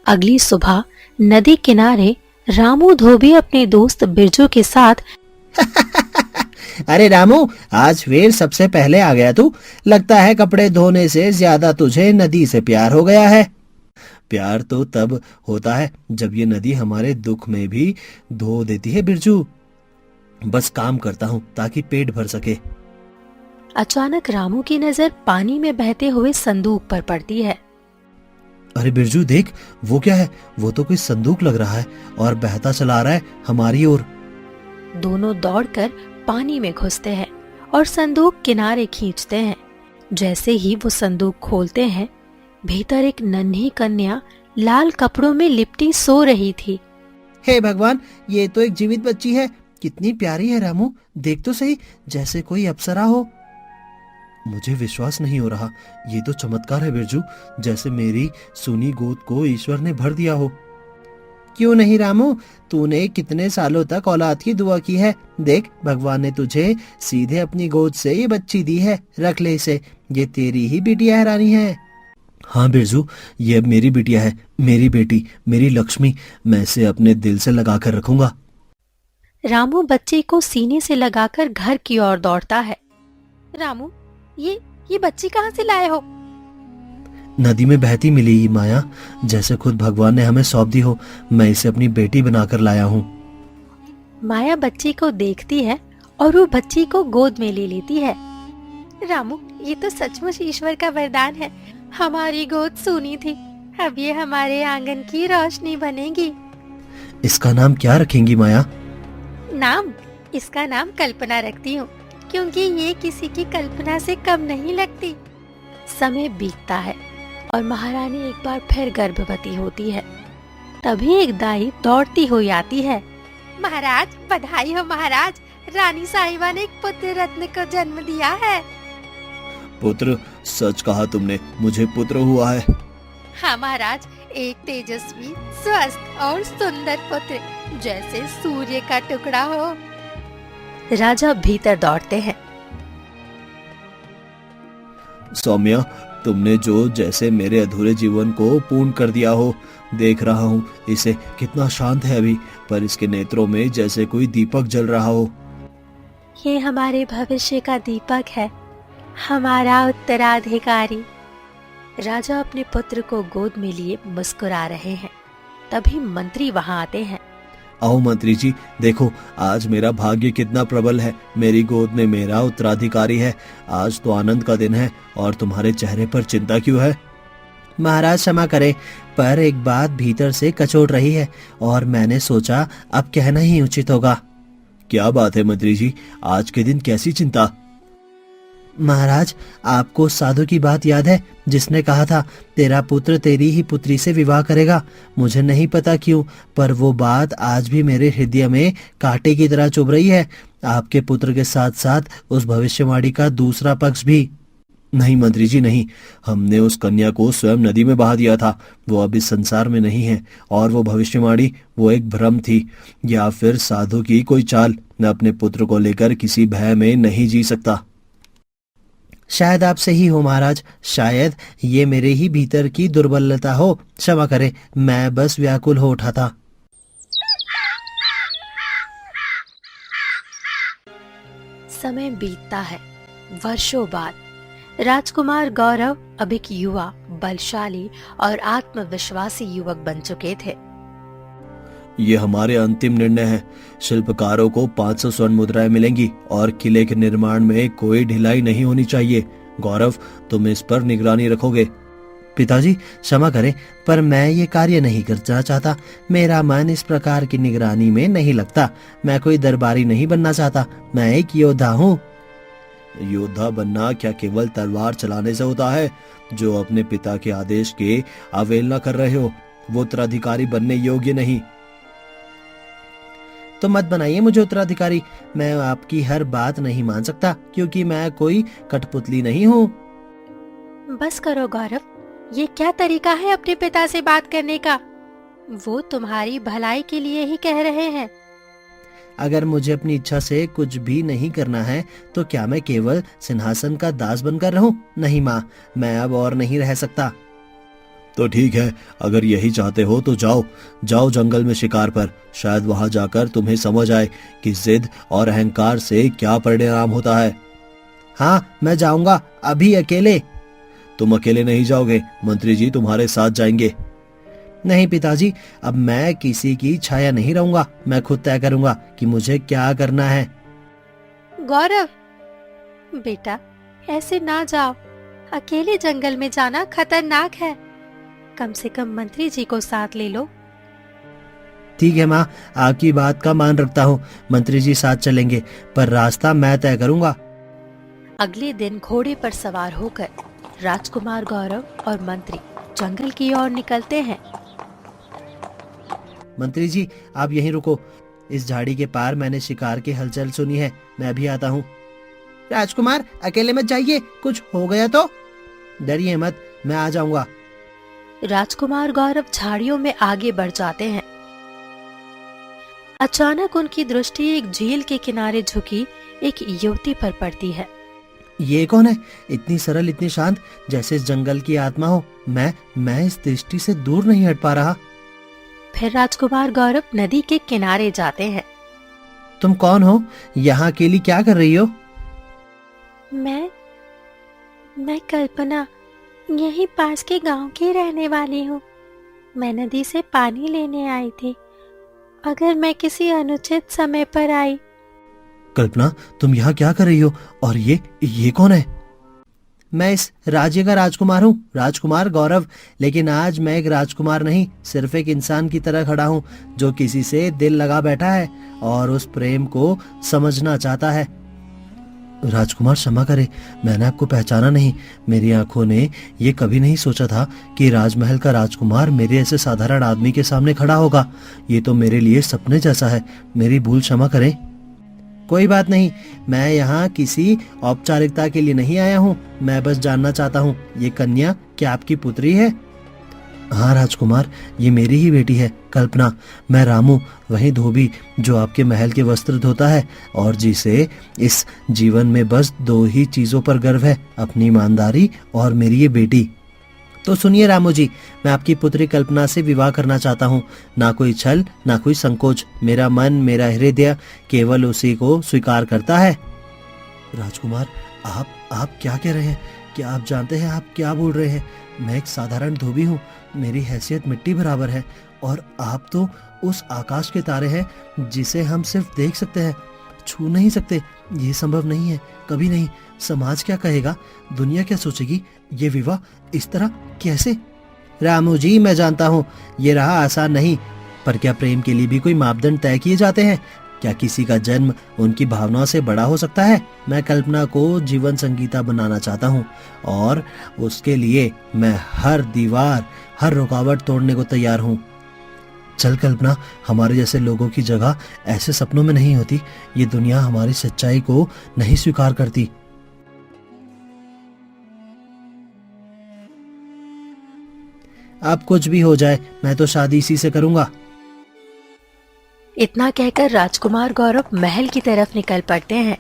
अगली सुबह नदी किनारे रामू धोबी अपने दोस्त बिरजू के साथ अरे रामू, आज फिर सबसे पहले आ गया तू। लगता है कपड़े धोने से ज्यादा तुझे नदी से प्यार हो गया है। प्यार तो तब होता है जब ये नदी हमारे दुख में भी धो देती है बिरजू। बस काम करता हूँ ताकि पेट भर सके। अचानक रामू की नजर पानी में बहते हुए संदूक पर पड़ती है। अरे बिरजू देख, वो क्या है? वो तो कोई संदूक लग रहा है और बहता चला आ रहा है हमारी ओर। दोनों दौड़कर पानी में घुसते हैं और संदूक किनारे खींचते हैं। जैसे ही वो संदूक खोलते हैं, भीतर एक नन्ही कन्या लाल कपड़ों में लिपटी सो रही थी। हे भगवान, ये तो एक जीवित बच्ची है। कितनी प्यारी है रामू, देख तो सही, जैसे कोई अप्सरा हो। मुझे विश्वास नहीं हो रहा, ये तो चमत्कार है बिरजू, जैसे मेरी सूनी गोद को ईश्वर ने भर दिया हो। क्यों नहीं रामू, तूने कितने सालों तक औलाद की दुआ की है। देख, भगवान ने तुझे सीधे अपनी गोद से ये बच्ची दी है। रख ले इसे, ये तेरी ही बिटिया है रानी है। हाँ बिरजू, ये अब मेरी बिटिया है, मेरी बेटी, मेरी लक्ष्मी। मैं इसे अपने दिल से लगा कर रखूंगा। रामू बच्चे को सीने से लगाकर घर की ओर दौड़ता है। रामू, ये बच्ची कहाँ से लाए हो? नदी में बहती मिली माया, जैसे खुद भगवान ने हमें सौंप दी हो। मैं इसे अपनी बेटी बनाकर लाया हूँ। माया बच्ची को देखती है और वो बच्ची को गोद में ले लेती है। रामू, ये तो सचमुच ईश्वर का वरदान है। हमारी गोद सूनी थी, अब ये हमारे आंगन की रोशनी बनेगी। इसका नाम क्या रखेंगी माया? इसका नाम कल्पना रखती हूँ, क्योंकि ये किसी की कल्पना से कम नहीं लगती। समय बीतता है और महारानी एक बार फिर गर्भवती होती है। तभी एक दाई दौड़ती हुई आती है। महाराज, बधाई हो महाराज, रानी साहिबा ने एक पुत्र रत्न को जन्म दिया है। पुत्र? सच कहा तुमने, मुझे पुत्र हुआ है। हाँ महाराज, एक तेजस्वी, स्वस्थ और सुंदर पुत्र, जैसे सूर्य का टुकड़ा हो। राजा भीतर दौड़ते हैं। सौम्या, तुमने जो जैसे मेरे अधूरे जीवन को पूर्ण कर दिया हो। देख रहा हूँ इसे, कितना शांत है अभी, पर इसके नेत्रों में जैसे कोई दीपक जल रहा हो। ये हमारे भविष्य का दीपक है, हमारा उत्तराधिकारी। राजा अपने पुत्र को गोद में लिए मुस्कुरा रहे हैं। तभी मंत्री वहां आते हैं। आओ मंत्री जी, देखो आज मेरा भाग्य कितना प्रबल है। मेरी गोद में मेरा उत्तराधिकारी है। आज तो आनंद का दिन है, और तुम्हारे चेहरे पर चिंता क्यों है? महाराज क्षमा करें, पर एक बात भीतर से कचोट रही है और मैंने सोचा अब कहना ही उचित होगा। क्या बात है मंत्री जी, आज के दिन कैसी चिंता? महाराज, आपको साधु की बात याद है जिसने कहा था तेरा पुत्र तेरी ही पुत्री से विवाह करेगा? मुझे नहीं पता क्यों, पर वो बात आज भी मेरे हृदय में कांटे की तरह चुभ रही है। आपके पुत्र के साथ साथ उस भविष्यवाणी का दूसरा पक्ष भी। नहीं मंत्री जी नहीं, हमने उस कन्या को स्वयं नदी में बहा दिया था। वो अब इस संसार में नहीं है, और वो भविष्यवाणी वो एक भ्रम थी, या फिर साधु की कोई चाल। मैं अपने पुत्र को लेकर किसी भय में नहीं जी सकता। शायद आप सही हो महाराज, शायद ये मेरे ही भीतर की दुर्बलता हो। क्षमा करें, मैं बस व्याकुल हो उठा था। समय बीतता है। वर्षों बाद राजकुमार गौरव अब एक युवा, बलशाली और आत्मविश्वासी युवक बन चुके थे। ये हमारे अंतिम निर्णय है। शिल्पकारों को 500 स्वर्ण मुद्राएं मिलेंगी और किले के निर्माण में कोई ढिलाई नहीं होनी चाहिए। गौरव, तुम इस पर निगरानी रखोगे। पिताजी क्षमा करें, पर मैं ये कार्य नहीं करना चाहता। मेरा मन इस प्रकार की निगरानी में नहीं लगता। मैं कोई दरबारी नहीं बनना चाहता, मैं एक योद्धा हूँ। योद्धा बनना क्या केवल तलवार चलाने से होता है? जो अपने पिता के आदेश के अवहेलना कर रहे हो, वो उत्तराधिकारी बनने योग्य नहीं। तो मत बनाइए मुझे उत्तराधिकारी। मैं आपकी हर बात नहीं मान सकता, क्योंकि मैं कोई कठपुतली नहीं हूँ। बस करो गौरव, ये क्या तरीका है अपने पिता से बात करने का? वो तुम्हारी भलाई के लिए ही कह रहे हैं। अगर मुझे अपनी इच्छा से कुछ भी नहीं करना है, तो क्या मैं केवल सिंहासन का दास बनकर रहूं? नहीं माँ, मैं अब और नहीं रह सकता। तो ठीक है, अगर यही चाहते हो तो जाओ जाओ जंगल में शिकार पर। शायद वहां जाकर तुम्हें समझ आए कि जिद और अहंकार से क्या परिणाम होता है। हाँ, मैं जाऊंगा, अभी अकेले। तुम अकेले नहीं जाओगे, मंत्री जी तुम्हारे साथ जाएंगे। नहीं पिताजी, अब मैं किसी की छाया नहीं रहूंगा, मैं खुद तय करूंगा कि मुझे क्या करना है। गौरव, बेटा ऐसे ना जाओ, अकेले जंगल में जाना खतरनाक है। कम से कम मंत्री जी को साथ ले लो। ठीक है माँ, आपकी बात का मान रखता हूँ, मंत्री जी साथ चलेंगे, पर रास्ता मैं तय करूंगा। अगले दिन घोड़े पर सवार होकर राजकुमार गौरव और मंत्री जंगल की ओर निकलते हैं। मंत्री जी आप यहीं रुको, इस झाड़ी के पार मैंने शिकार की हलचल सुनी है, मैं अभी आता हूँ। राजकुमार अकेले मत जाइए, कुछ हो गया तो। डरिए मत, मैं आ जाऊंगा। राजकुमार गौरव झाड़ियों में आगे बढ़ जाते हैं। अचानक उनकी दृष्टि एक झील के किनारे झुकी एक युवती पर पड़ती है। ये कौन है, इतनी सरल, इतनी शांत, जैसे इस जंगल की आत्मा हो। मैं इस दृष्टि से दूर नहीं हट पा रहा। फिर राजकुमार गौरव नदी के किनारे जाते हैं। तुम कौन हो, यहाँ अकेली क्या कर रही हो? मैं कल्पना, यहीं पास के गांव की रहने वाली हूँ। मैं नदी से पानी लेने आई थी। अगर मैं किसी अनुचित समय पर आई। कल्पना, तुम यहाँ क्या कर रही हो? और ये कौन है? मैं इस राज्य का राजकुमार हूँ, राजकुमार गौरव। लेकिन आज मैं एक राजकुमार नहीं, सिर्फ एक इंसान की तरह खड़ा हूँ, जो किसी से दिल लगा बैठा है और उस प्रेम को समझना चाहता है। राजकुमार क्षमा करे, मैंने आपको पहचाना नहीं। मेरी आंखों ने ये कभी नहीं सोचा था कि राजमहल का राजकुमार मेरे ऐसे साधारण आदमी के सामने खड़ा होगा। ये तो मेरे लिए सपने जैसा है, मेरी भूल क्षमा करें। कोई बात नहीं, मैं यहाँ किसी औपचारिकता के लिए नहीं आया हूँ। मैं बस जानना चाहता हूँ, ये कन्या क्या आपकी पुत्री है? हाँ राजकुमार, ये मेरी ही बेटी है, कल्पना। मैं रामू, वही धोबी जो आपके महल के वस्त्र धोता है और जिसे इस जीवन में बस 2 ही चीजों पर गर्व है, अपनी ईमानदारी और मेरी ये बेटी। तो सुनिए रामू जी, मैं आपकी पुत्री कल्पना से विवाह करना चाहता हूँ। ना कोई छल, ना कोई संकोच, मेरा मन, मेरा हृदय केवल उसी को स्वीकार करता है। राजकुमार, आप क्या कह रहे हैं? क्या आप जानते हैं आप क्या बोल रहे हैं? मैं एक साधारण धोबी हूँ, मेरी हैसियत मिट्टी बराबर है, और आप तो उस आकाश के तारे हैं जिसे हम सिर्फ देख सकते हैं, छू नहीं सकते। ये संभव नहीं है, कभी नहीं। समाज क्या कहेगा, दुनिया क्या सोचेगी? ये विवाह इस तरह कैसे? रामू जी, मैं जानता हूँ ये राह आसान नहीं, पर क्या प्रेम के लिए भी कोई मापदंड तय किए जाते हैं? क्या किसी का जन्म उनकी भावनाओं से बड़ा हो सकता है? मैं कल्पना को जीवन संगीता बनाना चाहता हूँ, और उसके लिए मैं हर दीवार, हर रुकावट तोड़ने को तैयार हूँ। चल कल्पना, हमारे जैसे लोगों की जगह ऐसे सपनों में नहीं होती। ये दुनिया हमारी सच्चाई को नहीं स्वीकार करती। अब कुछ भी हो जाए, मैं तो शादी इसी से करूंगा। इतना कहकर राजकुमार गौरव महल की तरफ निकल पड़ते हैं।